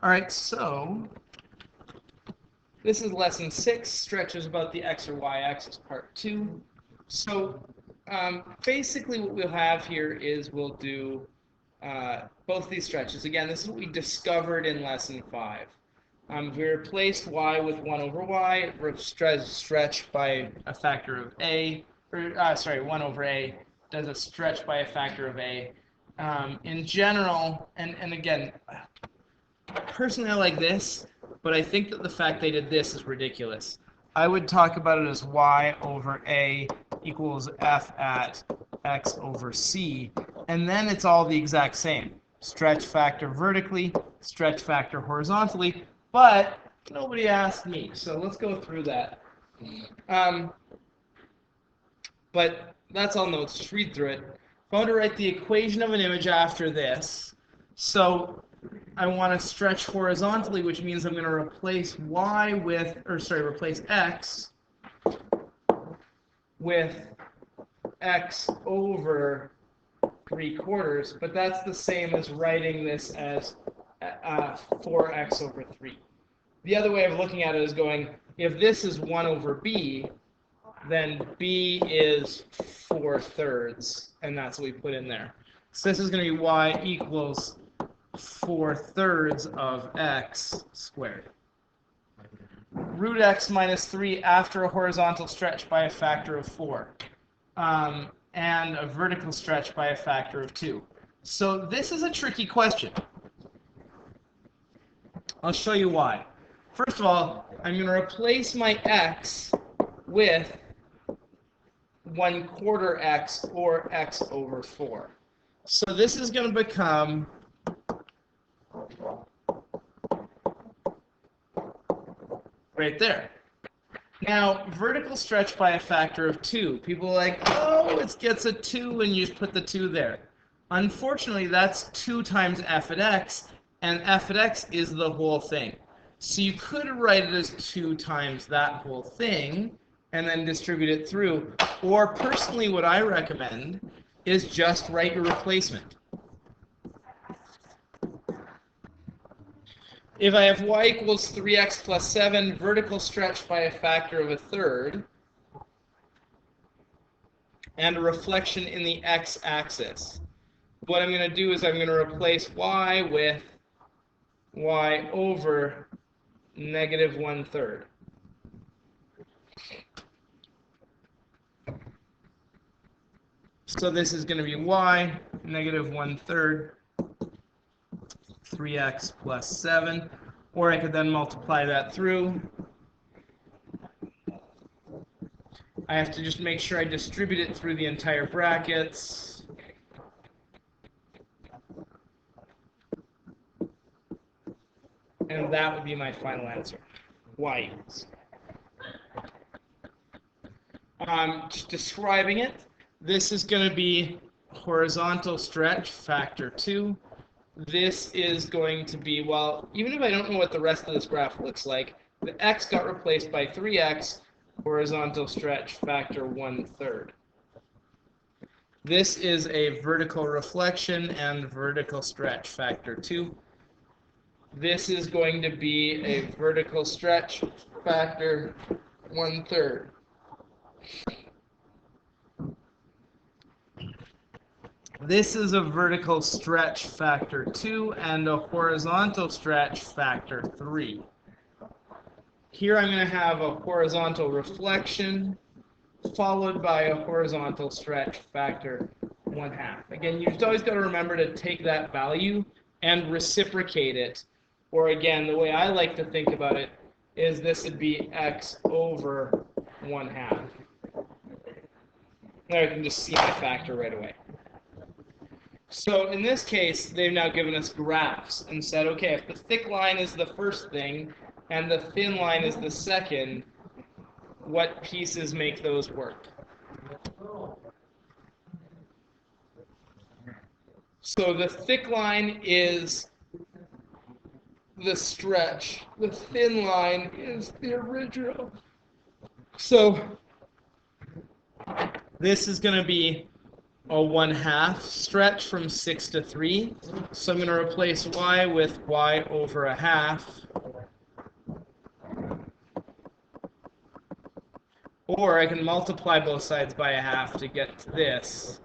All right, so this is lesson 6, stretches about the x or y axis, part 2. So basically what we'll have here is we'll do both these stretches. Again, this is what we discovered in lesson 5. We replaced y with 1 over y, stretch by a factor of a, or 1 over a does a stretch by a factor of a. In general, and again, personally I like this, but I think that the fact they did this is ridiculous. I would talk about it as y over a equals f at x over c, and then it's all the exact same. Stretch factor vertically, stretch factor horizontally, but nobody asked me, so let's go through that. But that's all notes, just read through it. If I want to write the equation of an image after this, so I want to stretch horizontally, which means I'm going to replace y with, replace x with x over 3/4, but that's the same as writing this as 4x over 3. The other way of looking at it is going, if this is 1 over b, then b is 4/3, and that's what we put in there. So this is going to be y equals 4/3 of x squared. Root x minus 3 after a horizontal stretch by a factor of 4. And a vertical stretch by a factor of 2. So this is a tricky question. I'll show you why. First of all, I'm going to replace my x with 1/4 x, or x over 4. So this is going to become right there. Now, vertical stretch by a factor of 2. People are like, oh, it gets a 2, and you just put the 2 there. Unfortunately, that's 2 times f at x, and f at x is the whole thing. So you could write it as 2 times that whole thing, and then distribute it through. Or personally, what I recommend is just write your replacement. If I have y equals 3x plus 7, vertical stretch by a factor of 1/3, and a reflection in the x-axis, what I'm going to do is I'm going to replace y with y over negative 1/3. So this is going to be y, negative 1/3, 3x plus 7, or I could then multiply that through. I have to just make sure I distribute it through the entire brackets. And that would be my final answer. Y equals. Just describing it, this is going to be horizontal stretch, factor 2. This is going to be, well, even if I don't know what the rest of this graph looks like, the x got replaced by 3x, horizontal stretch, factor 1/3. This is a vertical reflection and vertical stretch, factor 2. This is going to be a vertical stretch, factor 1/3. This is a vertical stretch, factor 2, and a horizontal stretch, factor 3. Here I'm going to have a horizontal reflection followed by a horizontal stretch, factor 1/2. Again, you've always got to remember to take that value and reciprocate it. Or again, the way I like to think about it is this would be x over 1/2. There I can just see my factor right away. So in this case, they've now given us graphs and said, okay, if the thick line is the first thing and the thin line is the second, what pieces make those work? So the thick line is the stretch. The thin line is the original. So this is going to be a 1/2 stretch from 6 to 3. So I'm going to replace y with y over a half. Or I can multiply both sides by a half to get to this.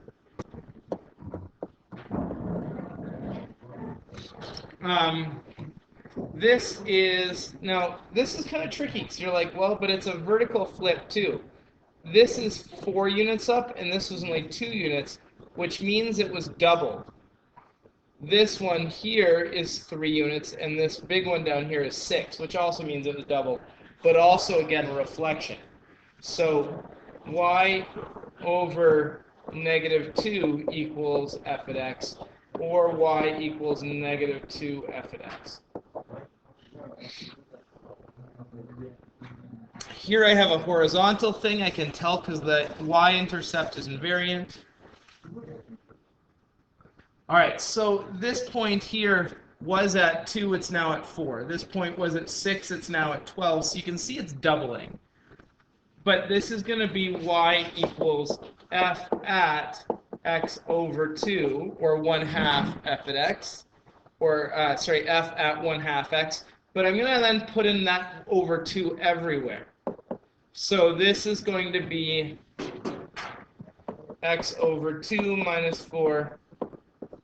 This is kind of tricky because you're like, well, but it's a vertical flip too. This is 4 units up, and this was only 2 units, which means it was doubled. This one here is 3 units, and this big one down here is 6, which also means it was doubled, but also, again, a reflection. So y over -2 equals f at x, or y equals -2 f at x. Here I have a horizontal thing. I can tell because the y-intercept is invariant. All right, so this point here was at 2, it's now at 4. This point was at 6, it's now at 12. So you can see it's doubling. But this is going to be y equals f at x over 2, or 1/2 f at x, or f at 1/2 x. But I'm going to then put in that over 2 everywhere. So this is going to be x over 2 minus 4,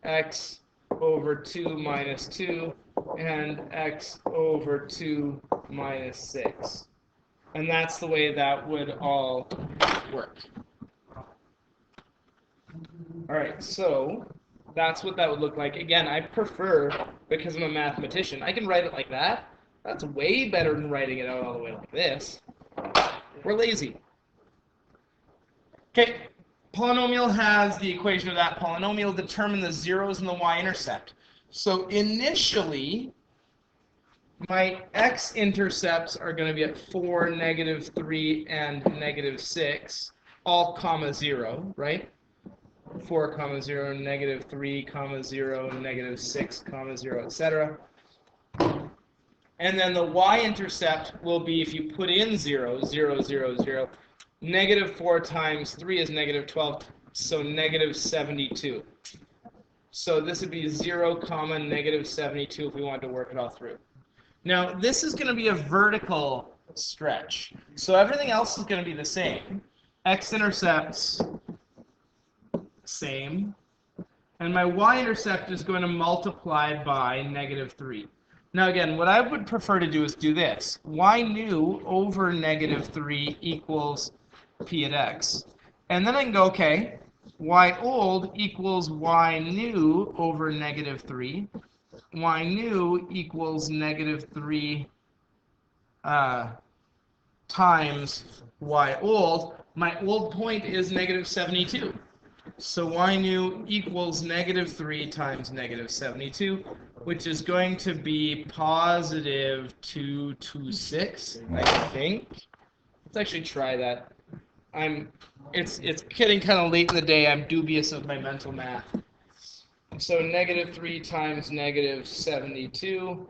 x over 2 minus 2, and x over 2 minus 6. And that's the way that would all work. All right, so that's what that would look like. Again, I prefer, because I'm a mathematician, I can write it like that. That's way better than writing it out all the way like this. We're lazy. Okay, polynomial has the equation of that polynomial. Determine the zeros in the y-intercept. So initially, my x-intercepts are going to be at 4, -3, and -6, all comma 0, right? 4, 0, -3, 0, -6, 0, etc. And then the y-intercept will be, if you put in 0, 0, 0, 0, -4 times 3 is -12, so -72. So this would be 0, -72 if we wanted to work it all through. Now, this is going to be a vertical stretch. So everything else is going to be the same. X-intercepts, same. And my y-intercept is going to multiply by -3. Now, again, what I would prefer to do is do this. Y new over -3 equals p at x. And then I can go, okay, y old equals y new over -3. Y new equals -3 times y old. My old point is -72. So y new equals -3 times -72, which is going to be positive 226, I think. Let's actually try that. It's getting kind of late in the day. I'm dubious of my mental math. So -3 times -72,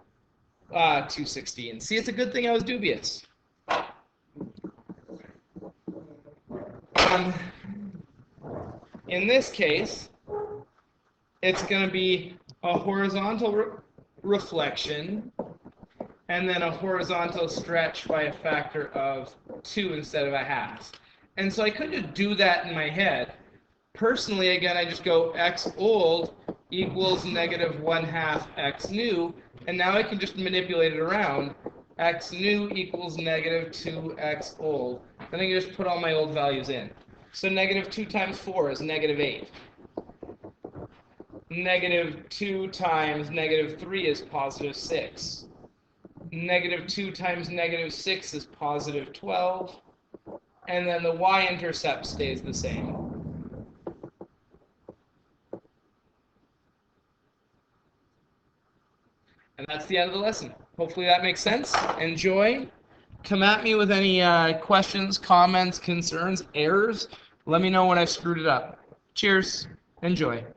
216. See, it's a good thing I was dubious. In this case, it's going to be a horizontal reflection and then a horizontal stretch by a factor of 2 instead of a half. And so I could just do that in my head. Personally, again, I just go x old equals -1/2 x new, and now I can just manipulate it around. X new equals -2 x old. Then I can just put all my old values in. So -2 times 4 is -8. -2 times -3 is +6. -2 times -6 is +12. And then the y-intercept stays the same. And that's the end of the lesson. Hopefully that makes sense. Enjoy. Come at me with any questions, comments, concerns, errors. Let me know when I've screwed it up. Cheers. Enjoy.